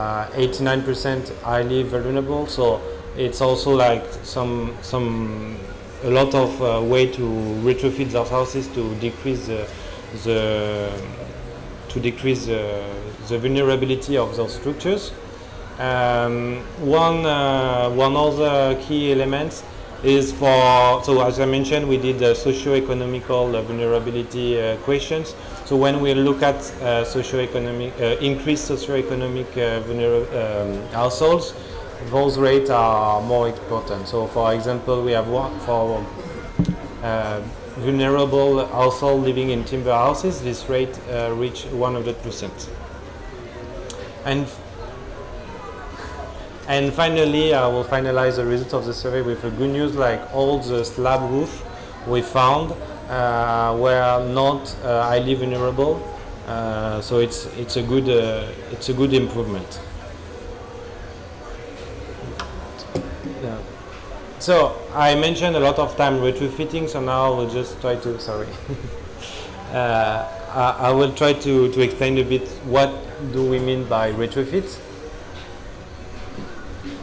89% highly vulnerable. So it's also like a lot of way to retrofit those houses to decrease the vulnerability of those structures. One other key element is so as I mentioned, we did socio-economical vulnerability questions. So when we look at increased socio-economic households, those rates are more important. So for example, we have one for vulnerable household living in timber houses, this rate reached 100%. And finally, I will finalize the results of the survey with a good news, like all the slab roof we found were not highly vulnerable. So it's a good improvement. Yeah. So I mentioned a lot of time retrofitting, so now we'll just try to, sorry. I will try to explain a bit what do we mean by retrofit.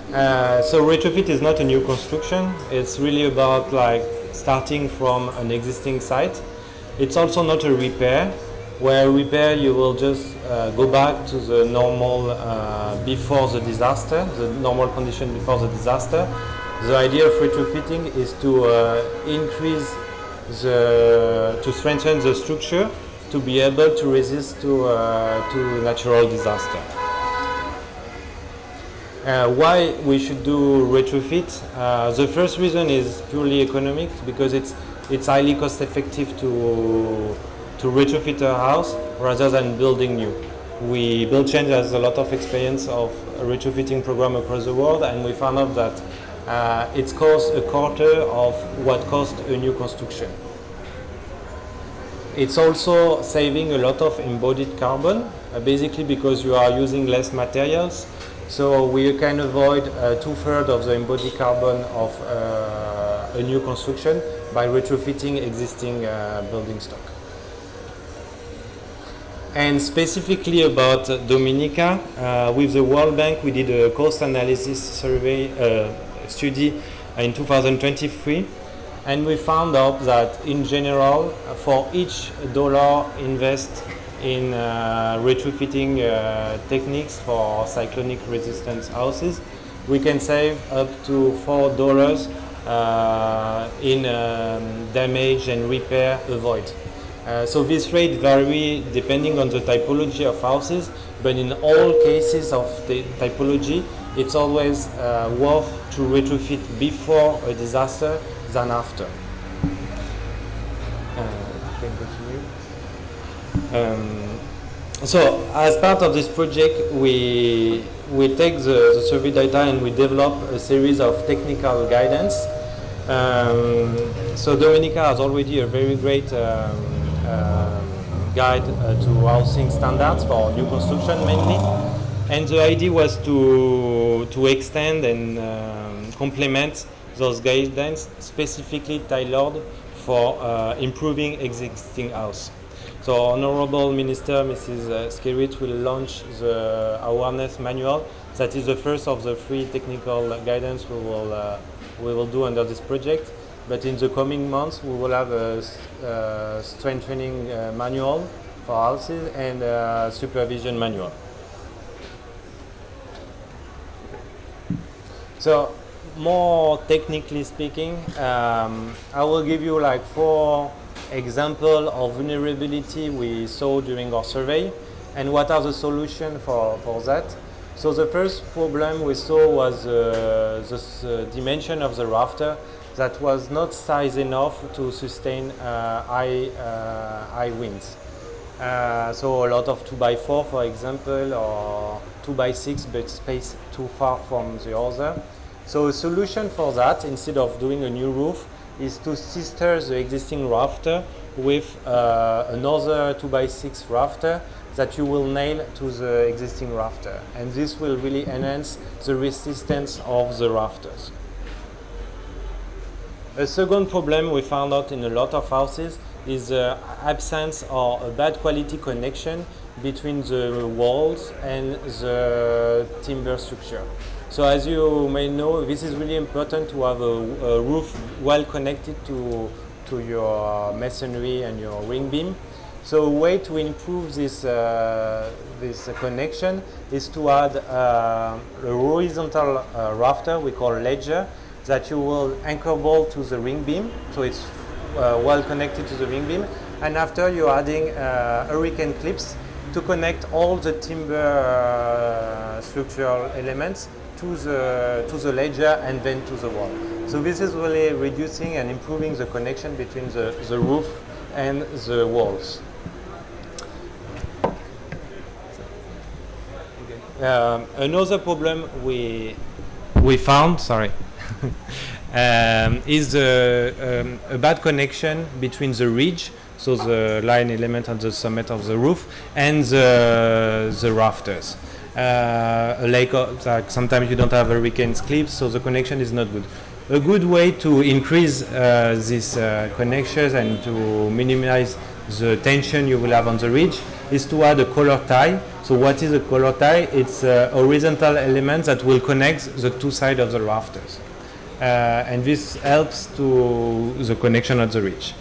So retrofit is not a new construction. It's really about like starting from an existing site. It's also not a repair, where repair you will just go back to the normal before the disaster, the normal condition before the disaster. The idea of retrofitting is to to strengthen the structure to be able to resist to natural disaster. Why we should do retrofit? The first reason is purely economic, because it's highly cost effective to retrofit a house rather than building new. Build Change has a lot of experience of a retrofitting program across the world, and we found out that it costs a quarter of what costs a new construction. It's also saving a lot of embodied carbon, basically because you are using less materials. So we can avoid 2/3 of the embodied carbon of a new construction by retrofitting existing building stock. And specifically about Dominica, with the World Bank, we did a cost analysis survey study in 2023, and we found out that in general, for each dollar invested in retrofitting techniques for cyclonic resistance houses, we can save up to $4 in damage and repair avoid. So this rate varies depending on the typology of houses, but in all cases of the typology, it's always worth to retrofit before a disaster than after. Can continue. So as part of this project, we take the survey data and we develop a series of technical guidance. So Dominica has already a very great guide to housing standards for new construction mainly, and the idea was to extend and complement those guidance specifically tailored for improving existing house. So Honorable Minister Mrs. Skerrit will launch the awareness manual. That is the first of the 3 technical guidance we will do under this project. But in the coming months, we will have a strengthening manual for houses and a supervision manual. So, more technically speaking, I will give you like 4 examples of vulnerability we saw during our survey, and what are the solutions for that. So the first problem we saw was the dimension of the rafter that was not size enough to sustain high winds. So a lot of 2x4, for example, or 2x6, but spaced too far from the other. So a solution for that, instead of doing a new roof, is to sister the existing rafter with another 2x6 rafter that you will nail to the existing rafter. And this will really enhance the resistance of the rafters. A second problem we found out in a lot of houses is the absence or a bad quality connection between the walls and the timber structure. So as you may know, this is really important to have a roof well connected to your masonry and your ring beam. So a way to improve this connection is to add a horizontal rafter we call ledger that you will anchor bolt to the ring beam, so it's well connected to the ring beam. And after you're adding hurricane clips to connect all the timber structural elements to the ledger and then to the wall. So this is really reducing and improving the connection between the roof and the walls. Another problem we found, is a bad connection between the ridge, so the line element on the summit of the roof, and the rafters. Like sometimes you don't have hurricane clips, so the connection is not good. A good way to increase these connections and to minimize the tension you will have on the ridge is to add a collar tie. So what is a collar tie? It's a horizontal element that will connect the two sides of the rafters. And this helps to the connection at the ridge.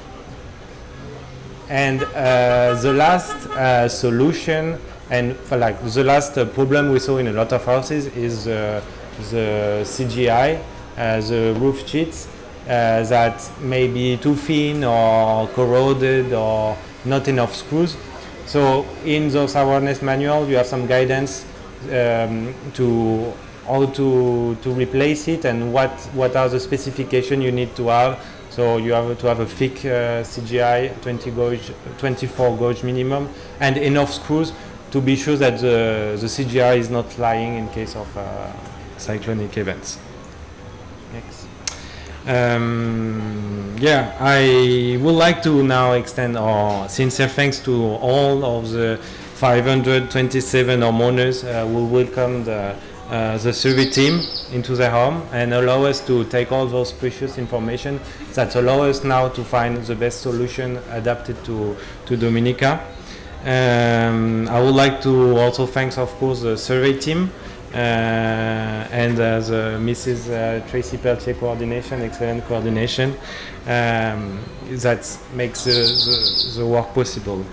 And the last solution, and the last problem we saw in a lot of houses is the CGI, the roof sheets that may be too thin or corroded or not enough screws. So in those awareness manual, you have some guidance to how to replace it and what are the specifications you need to have. So you have to have a thick CGI, 24 gauge minimum, and enough screws to be sure that the CGI is not lying in case of cyclonic events. Next. I would like to now extend our sincere thanks to all of the 527 homeowners who welcomed the survey team into their home and allow us to take all those precious information that allow us now to find the best solution adapted to Dominica. I would like to also thank, of course, the survey team and the Mrs. Tracy Peltier coordination, excellent coordination, that makes the work possible.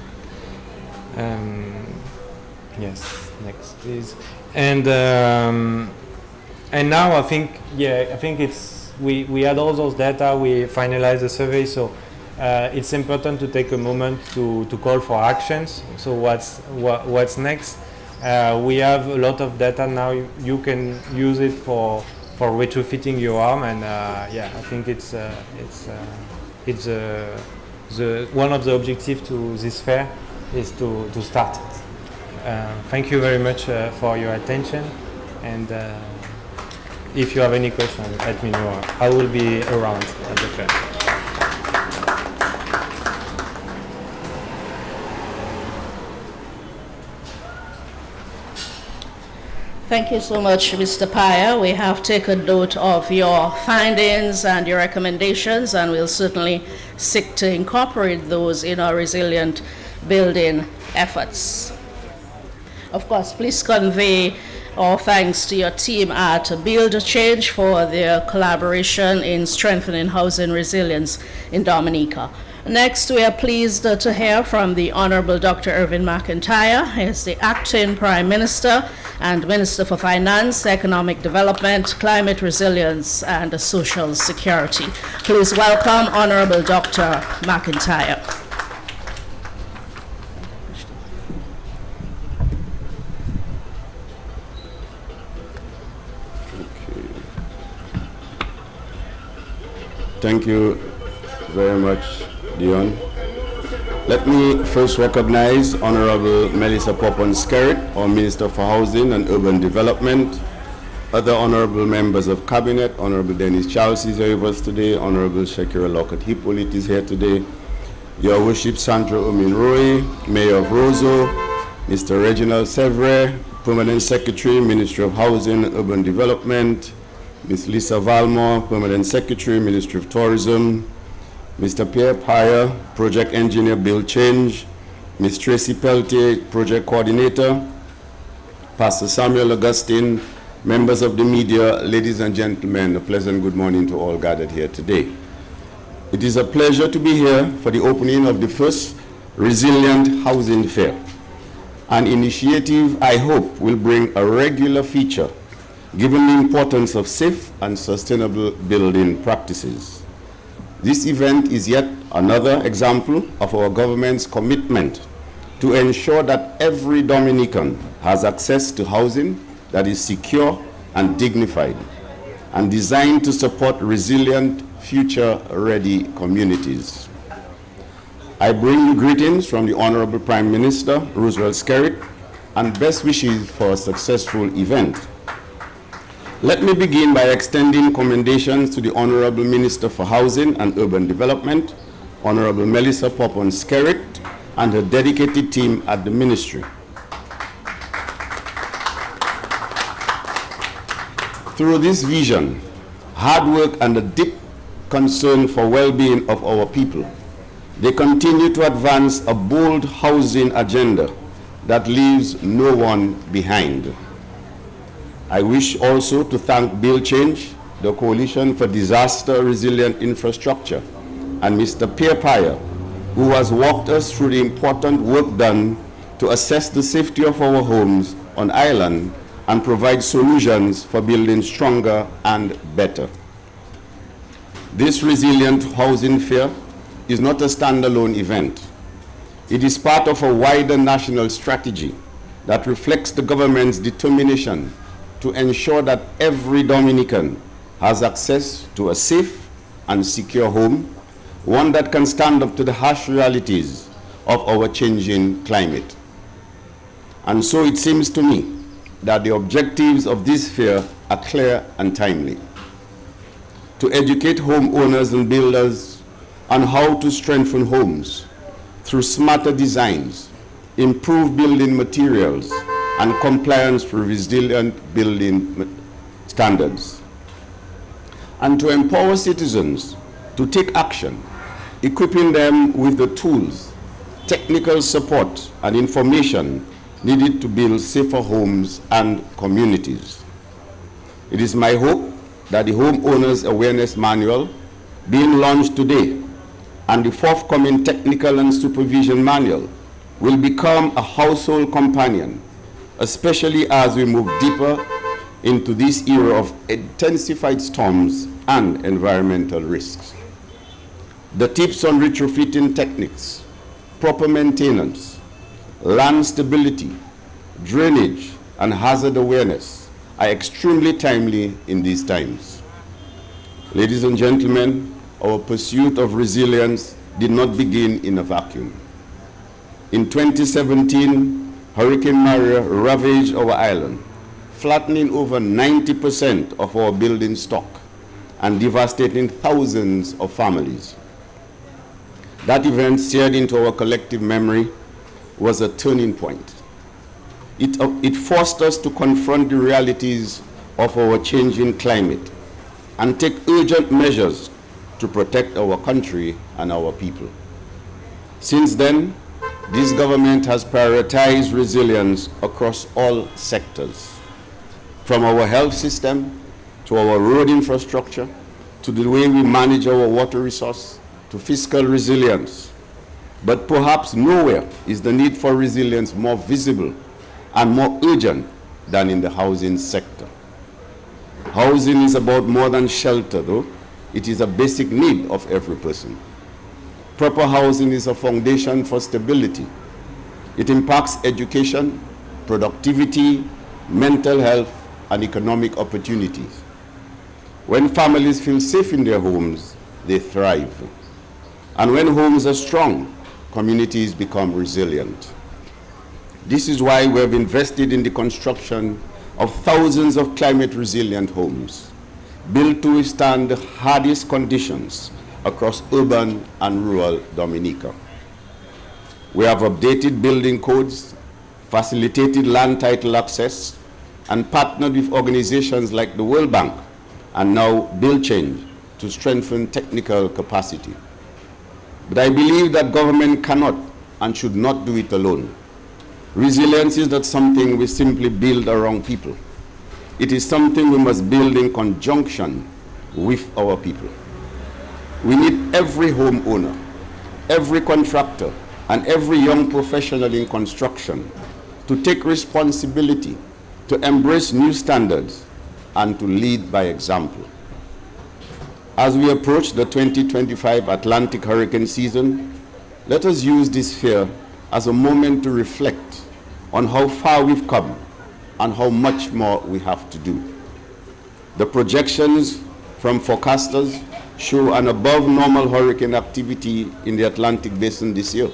Yes, next please. And now I think it's we had all those data, we finalized the survey, so it's important to take a moment to call for actions. So what's next? We have a lot of data now. You can use it for retrofitting your home, and I think it's one of the objectives to this fair is to start it. Thank you very much for your attention, and if you have any questions, let me know. I will be around at the fair. Thank you so much, Mr. Paya. We have taken note of your findings and your recommendations, and we'll certainly seek to incorporate those in our resilient building efforts. Of course, please convey our thanks to your team at Build a Change for their collaboration in strengthening housing resilience in Dominica. Next, we are pleased to hear from the Honorable Dr. Irvin McIntyre. He is the Acting Prime Minister and Minister for Finance, Economic Development, Climate Resilience, and Social Security. Please welcome Honorable Dr. McIntyre. Thank you very much, Dion. Let me first recognize Honorable Melissa Poppon-Skerritt, our Minister for Housing and Urban Development, other honorable members of Cabinet. Honorable Dennis Charles is here with us today. Honorable Shakira Lockett-Hippolyte is here today. Your Worship Sandra Omin-Roy, Mayor of Roseau, Mr. Reginald Sevre, Permanent Secretary, Ministry of Housing and Urban Development, Ms. Lisa Valmore, Permanent Secretary, Ministry of Tourism, Mr. Pierre Paya, Project Engineer, Build Change, Ms. Tracy Peltier, Project Coordinator, Pastor Samuel Augustine, members of the media, ladies and gentlemen, a pleasant good morning to all gathered here today. It is a pleasure to be here for the opening of the first Resilient Housing Fair, an initiative I hope will bring a regular feature given the importance of safe and sustainable building practices. This event is yet another example of our government's commitment to ensure that every Dominican has access to housing that is secure and dignified and designed to support resilient, future-ready communities. I bring you greetings from the Honorable Prime Minister, Roosevelt Skerrit, and best wishes for a successful event. Let me begin by extending commendations to the Honorable Minister for Housing and Urban Development, Honorable Melissa Popon Skerrit, and her dedicated team at the Ministry. Through this vision, hard work, and a deep concern for well-being of our people, they continue to advance a bold housing agenda that leaves no one behind. I wish also to thank Bill Change, the Coalition for Disaster Resilient Infrastructure, and Mr. Pierre Paya, who has walked us through the important work done to assess the safety of our homes on island and provide solutions for building stronger and better. This Resilient Housing Fair is not a standalone event. It is part of a wider national strategy that reflects the government's determination to ensure that every Dominican has access to a safe and secure home, one that can stand up to the harsh realities of our changing climate. And so it seems to me that the objectives of this fair are clear and timely: to educate homeowners and builders on how to strengthen homes through smarter designs, improved building materials, and compliance with resilient building standards, and to empower citizens to take action, equipping them with the tools, technical support, and information needed to build safer homes and communities. It is my hope that the Homeowners Awareness Manual, being launched today, and the forthcoming Technical and Supervision Manual will become a household companion, especially as we move deeper into this era of intensified storms and environmental risks. The tips on retrofitting techniques, proper maintenance, land stability, drainage, and hazard awareness are extremely timely in these times. Ladies and gentlemen, our pursuit of resilience did not begin in a vacuum. In 2017, Hurricane Maria ravaged our island, flattening over 90% of our building stock and devastating thousands of families. That event, seared into our collective memory, was a turning point. It forced us to confront the realities of our changing climate and take urgent measures to protect our country and our people. Since then, this government has prioritized resilience across all sectors, from our health system to our road infrastructure, to the way we manage our water resource, to fiscal resilience. But perhaps nowhere is the need for resilience more visible and more urgent than in the housing sector. Housing is about more than shelter, though. It is a basic need of every person. Proper housing is a foundation for stability. It impacts education, productivity, mental health, and economic opportunities. When families feel safe in their homes, they thrive. And when homes are strong, communities become resilient. This is why we have invested in the construction of thousands of climate-resilient homes, built to withstand the hardest conditions across urban and rural Dominica. We have updated building codes, facilitated land title access, and partnered with organizations like the World Bank and now Bill Change to strengthen technical capacity. But I believe that government cannot and should not do it alone. Resilience is not something we simply build around people. It is something we must build in conjunction with our people. We need every homeowner, every contractor, and every young professional in construction to take responsibility, to embrace new standards, and to lead by example. As we approach the 2025 Atlantic hurricane season, let us use this fear as a moment to reflect on how far we've come and how much more we have to do. The projections from forecasters show an above normal hurricane activity in the Atlantic basin this year.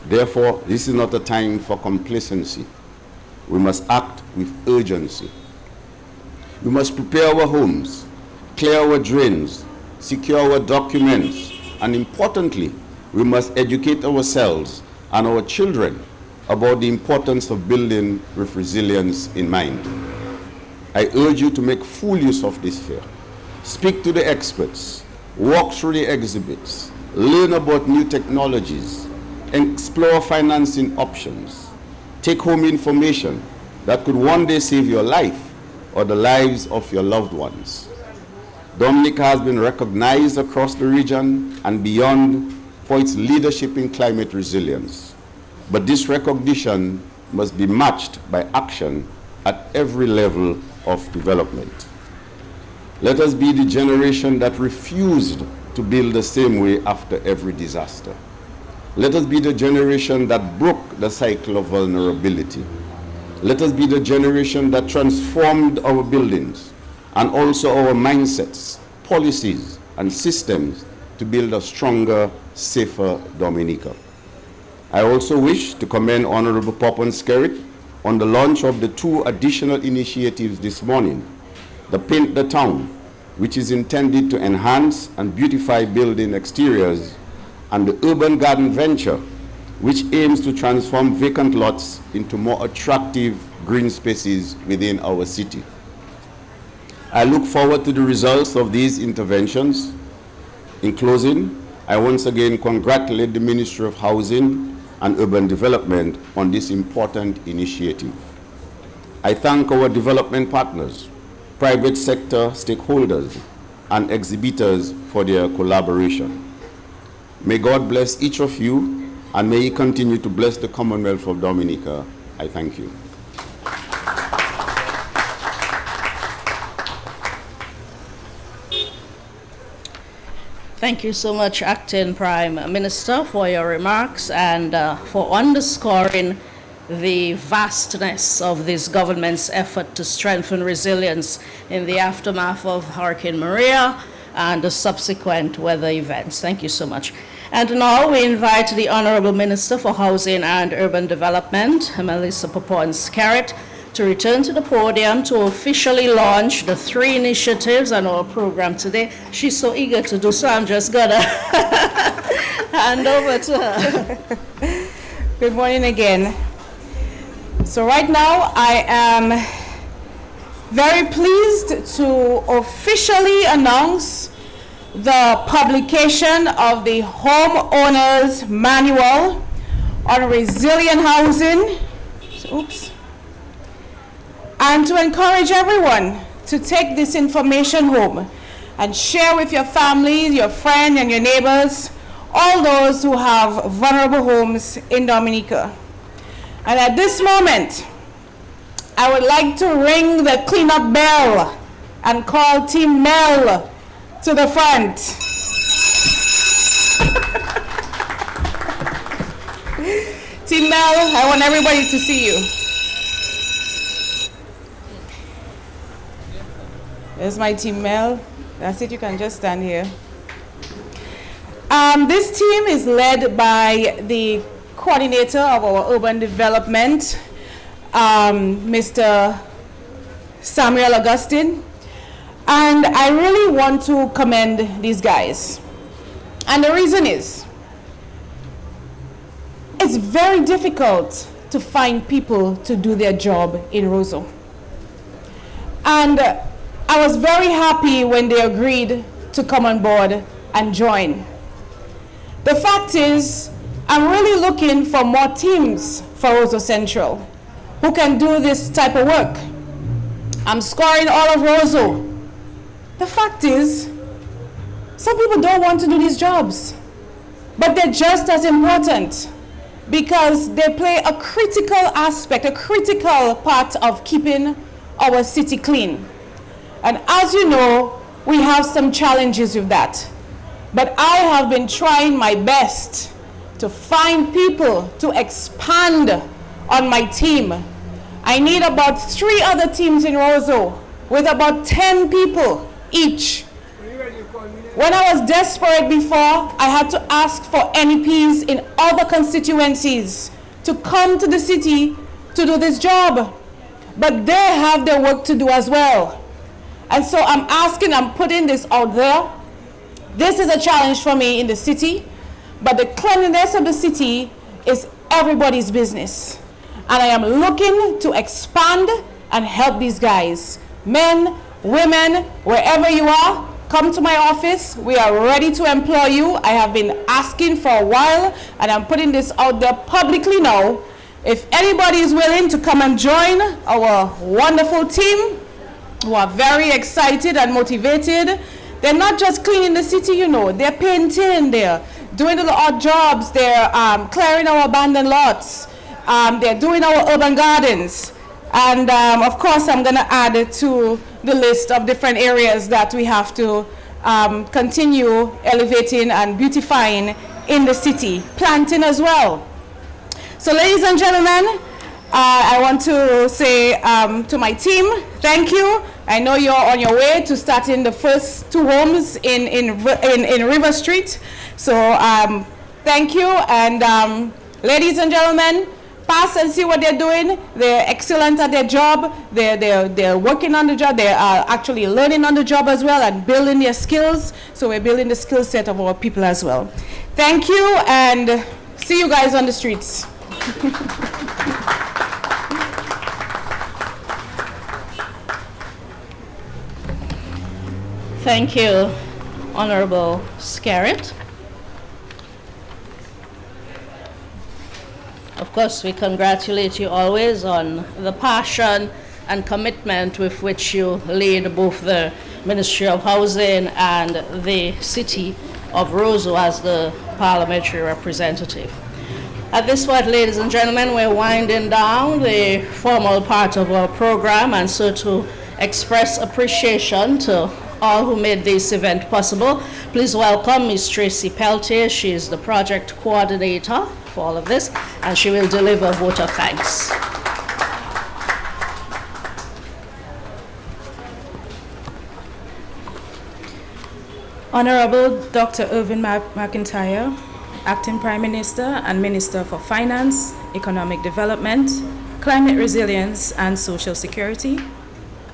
Therefore, this is not a time for complacency. We must act with urgency. We must prepare our homes, clear our drains, secure our documents, and importantly, we must educate ourselves and our children about the importance of building with resilience in mind. I urge you to make full use of this fair. Speak to the experts, walk through the exhibits, learn about new technologies, explore financing options, take home information that could one day save your life or the lives of your loved ones. Dominica has been recognized across the region and beyond for its leadership in climate resilience. But this recognition must be matched by action at every level of development. Let us be the generation that refused to build the same way after every disaster. Let us be the generation that broke the cycle of vulnerability. Let us be the generation that transformed our buildings and also our mindsets, policies, and systems to build a stronger, safer Dominica. I also wish to commend Honorable Poppins-Skerrit on the launch of the 2 additional initiatives this morning. The Paint the Town, which is intended to enhance and beautify building exteriors, and the Urban Garden Venture, which aims to transform vacant lots into more attractive green spaces within our city. I look forward to the results of these interventions. In closing, I once again congratulate the Ministry of Housing and Urban Development on this important initiative. I thank our development partners, private sector stakeholders, and exhibitors for their collaboration. May God bless each of you, and may He continue to bless the Commonwealth of Dominica. I thank you. Thank you so much, Acting Prime Minister, for your remarks and for underscoring the vastness of this government's effort to strengthen resilience in the aftermath of Hurricane Maria and the subsequent weather events. Thank you so much. And now we invite the Honorable Minister for Housing and Urban Development, Melissa Poppins-Skerrit, to return to the podium to officially launch the 3 initiatives on our program today. She's so eager to do so, I'm just gonna hand over to her. Good morning again. So right now I am very pleased to officially announce the publication of the Homeowners Manual on Resilient Housing. Oops. And to encourage everyone to take this information home and share with your family, your friends, and your neighbors, all those who have vulnerable homes in Dominica. And at this moment, I would like to ring the cleanup bell and call Team Mel to the front. Team Mel, I want everybody to see you. There's my team, Mel. That's it, you can just stand here. This team is led by the coordinator of our urban development, Mr. Samuel Augustine. And I really want to commend these guys. And the reason is, it's very difficult to find people to do their job in Roseau. And I was very happy when they agreed to come on board and join. The fact is, I'm really looking for more teams for Roseau Central who can do this type of work. I'm scoring all of Roseau. The fact is, some people don't want to do these jobs, but they're just as important because they play a critical aspect, a critical part of keeping our city clean. And as you know, we have some challenges with that. But I have been trying my best to find people to expand on my team. I need about 3 other teams in Roseau with about 10 people each. When I was desperate before, I had to ask for NEPs in other constituencies to come to the city to do this job. But they have their work to do as well. And so I'm putting this out there. This is a challenge for me in the city, but the cleanliness of the city is everybody's business. And I am looking to expand and help these guys. Men, women, wherever you are, come to my office. We are ready to employ you. I have been asking for a while, and I'm putting this out there publicly now. If anybody is willing to come and join our wonderful team, who are very excited and motivated, they're not just cleaning the city, you know. They're painting, they're doing the odd jobs, they're clearing our abandoned lots, they're doing our urban gardens. And of course, I'm going to add it to the list of different areas that we have to continue elevating and beautifying in the city, planting as well. So ladies and gentlemen, I want to say to my team, thank you. I know you're on your way to starting the first 2 homes in River Street. So thank you. And ladies and gentlemen, pass and see what they're doing. They're excellent at their job. They're working on the job. They are actually learning on the job as well and building their skills. So we're building the skill set of our people as well. Thank you, and see you guys on the streets. Thank you, Honorable Scarrett. Of course, we congratulate you always on the passion and commitment with which you lead both the Ministry of Housing and the City of Roseau as the parliamentary representative. At this point, ladies and gentlemen, we're winding down the formal part of our program, and so to express appreciation to all who made this event possible, please welcome Ms. Tracy Peltier. She is the project coordinator for all of this, and she will deliver a vote of thanks. Honorable Dr. Irvin McIntyre, Acting Prime Minister and Minister for Finance, Economic Development, Climate Resilience and Social Security.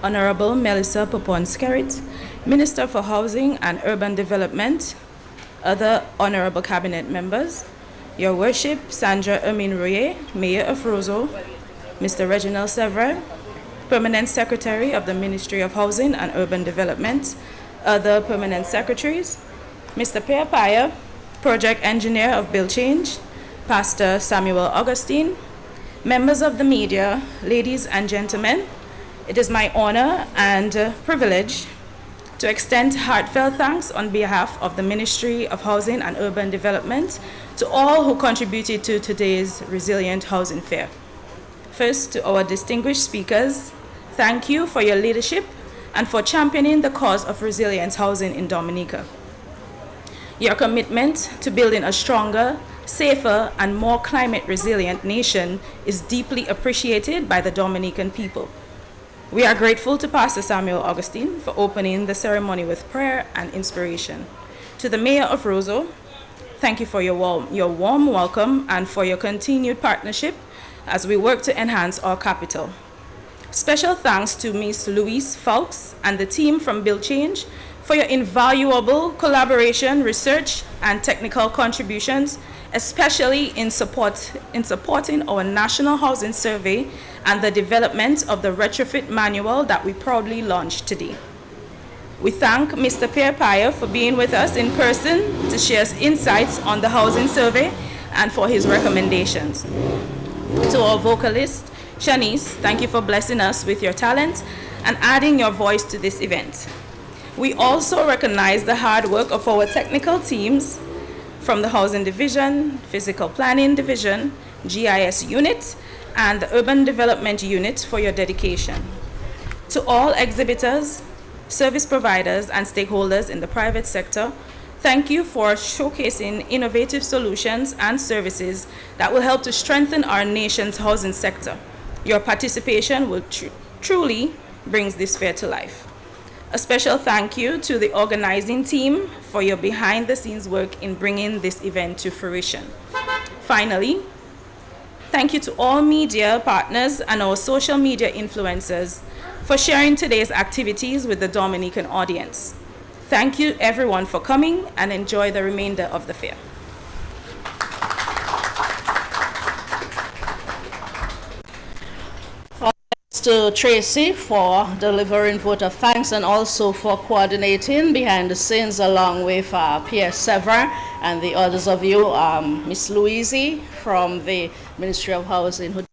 Honorable Melissa Popon-Skerrit, Minister for Housing and Urban Development. Other honorable cabinet members, Your Worship Sandra Amin-Rouye, Mayor of Roseau, Mr. Reginald Sevre, Permanent Secretary of the Ministry of Housing and Urban Development. Other permanent secretaries, Mr. Pierre Paya, Project Engineer of Bill Change, Pastor Samuel Augustine, members of the media, ladies and gentlemen, it is my honor and privilege to extend heartfelt thanks on behalf of the Ministry of Housing and Urban Development to all who contributed to today's Resilient Housing Fair. First, to our distinguished speakers, thank you for your leadership and for championing the cause of resilient housing in Dominica. Your commitment to building a stronger, safer, and more climate resilient nation is deeply appreciated by the Dominican people. We are grateful to Pastor Samuel Augustine for opening the ceremony with prayer and inspiration. To the Mayor of Roseau, thank you for your warm welcome and for your continued partnership as we work to enhance our capital. Special thanks to Ms. Louise Fawkes and the team from Bill Change for your invaluable collaboration, research, and technical contributions, especially in supporting our National Housing Survey and the development of the Retrofit Manual that we proudly launched today. We thank Mr. Pierre Paya for being with us in person to share insights on the Housing Survey and for his recommendations. To our vocalist, Shanice, thank you for blessing us with your talent and adding your voice to this event. We also recognize the hard work of our technical teams from the Housing Division, Physical Planning Division, GIS Unit, and the Urban Development Unit for your dedication. To all exhibitors, service providers, and stakeholders in the private sector, thank you for showcasing innovative solutions and services that will help to strengthen our nation's housing sector. Your participation will truly brings this fair to life. A special thank you to the organizing team for your behind-the-scenes work in bringing this event to fruition. Finally, thank you to all media partners and our social media influencers for sharing today's activities with the Dominican audience. Thank you everyone for coming, and enjoy the remainder of the fair. To Tracy for delivering vote of thanks and also for coordinating behind the scenes along with Pierre Sever and the others of you, Miss Louise from the Ministry of Housing.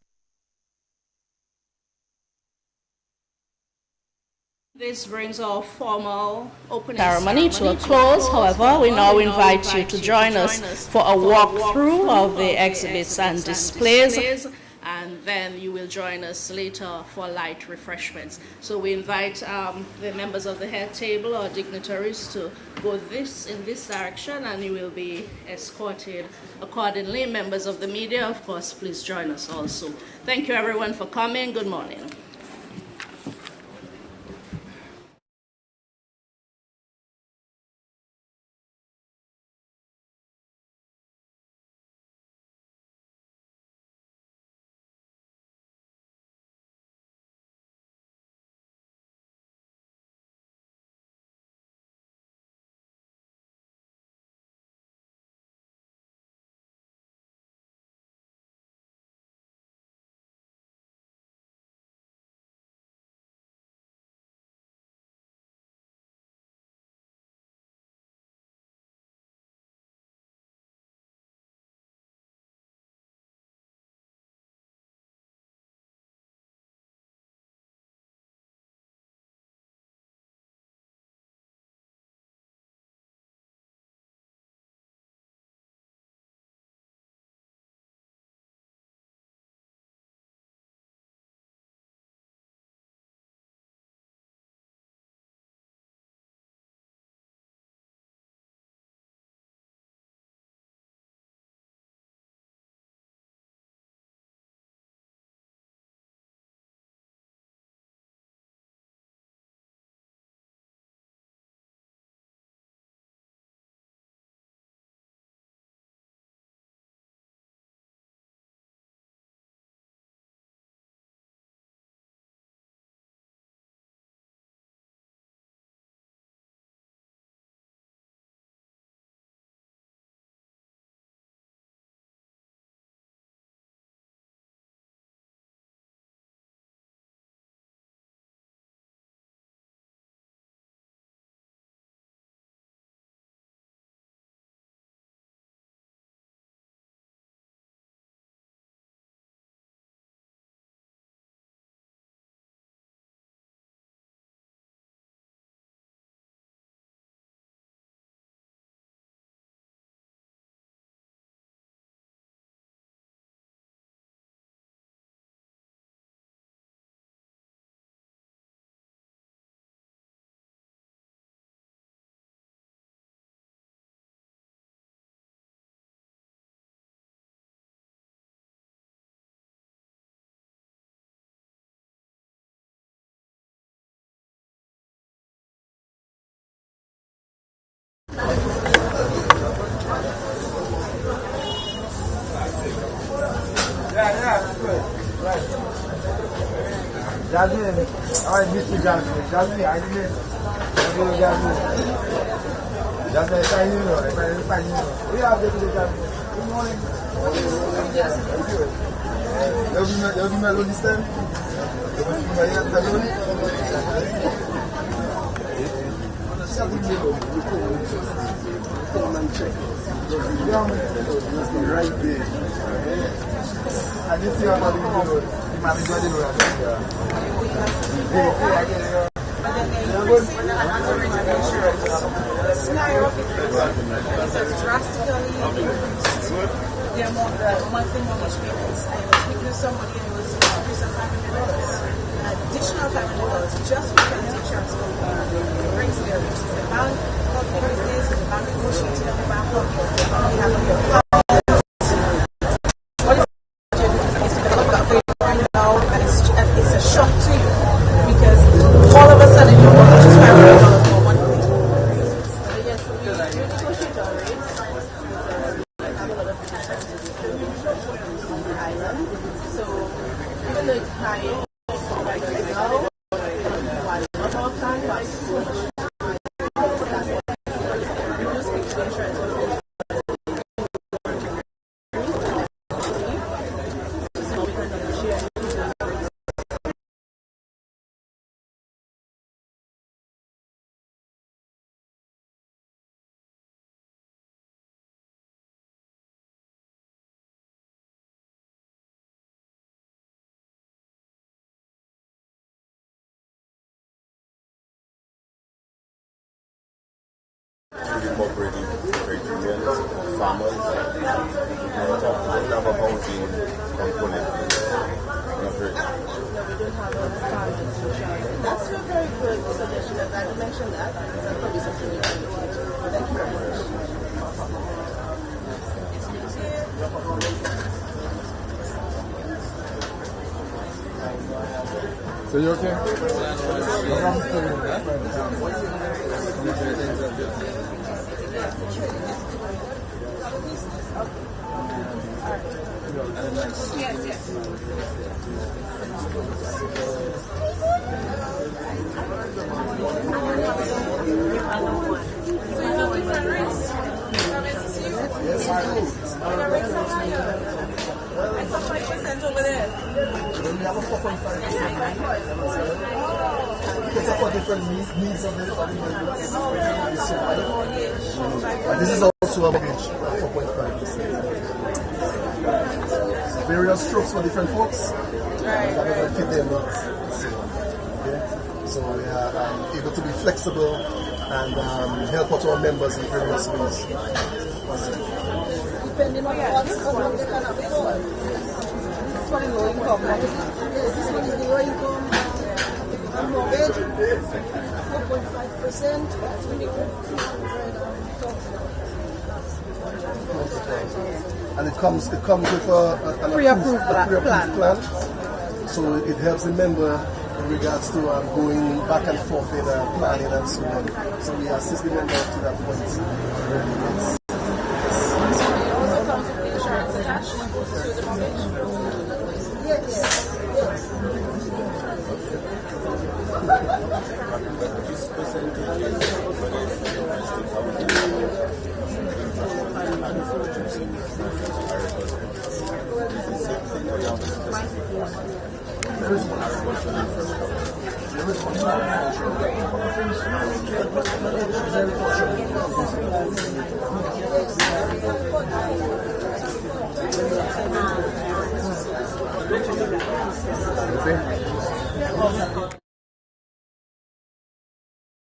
This brings our formal opening ceremony to a close. However, we now invite you to join us for a walkthrough of the exhibits and displays, and then you will join us later for light refreshments. So we invite the members of the head table or dignitaries to go in this direction, and you will be escorted accordingly. Members of the media, of course, please join us also. Thank you everyone for coming. Good morning. Jasmine, I miss you, Jasmine. Jasmine, I didn't. Jasmine, if I knew, we have the Jasmine. Good morning. You'll be my this time? You'll be my Right there. I just see how the manager did The scenario of it is drastically increased the amount of monthly mortgage payments. I was speaking to somebody and it was increase of $500. Additional $500 just because the insurance company brings their rates. The bank calculator these days is the bank negotiating on the bank calculator. We have a now, and it's a shock to you because all of a sudden your mortgage is $500 for one thing. Yes, so we negotiate our rates. I have a lot of on the island, so even though it's high, like right now, while not all time, but so much. We do speak to the insurance company. So we can negotiate. Cooperative trade unions, farmers, we don't have a housing component. No, we don't have a farmers insurance. That's a very good suggestion. That I mentioned that. That's probably something we can look into. Thank you very much. So you okay? Yes, yes. So you have different rates? Yes, I do. The rates are higher. It's a 5% over there. We have a 4.5%. It's for different needs of the this is also a mortgage of 4.5%. Various strokes for different folks. That fit their needs. So we are able to be flexible and help out our members in various ways. Depending on what they can afford. For the low income. This one is the low income mortgage, 4.5%. That's really good. And it comes with a pre-approved plan. So it helps the member in regards to going back and forth in planning and so on. So we assist the member up to that point.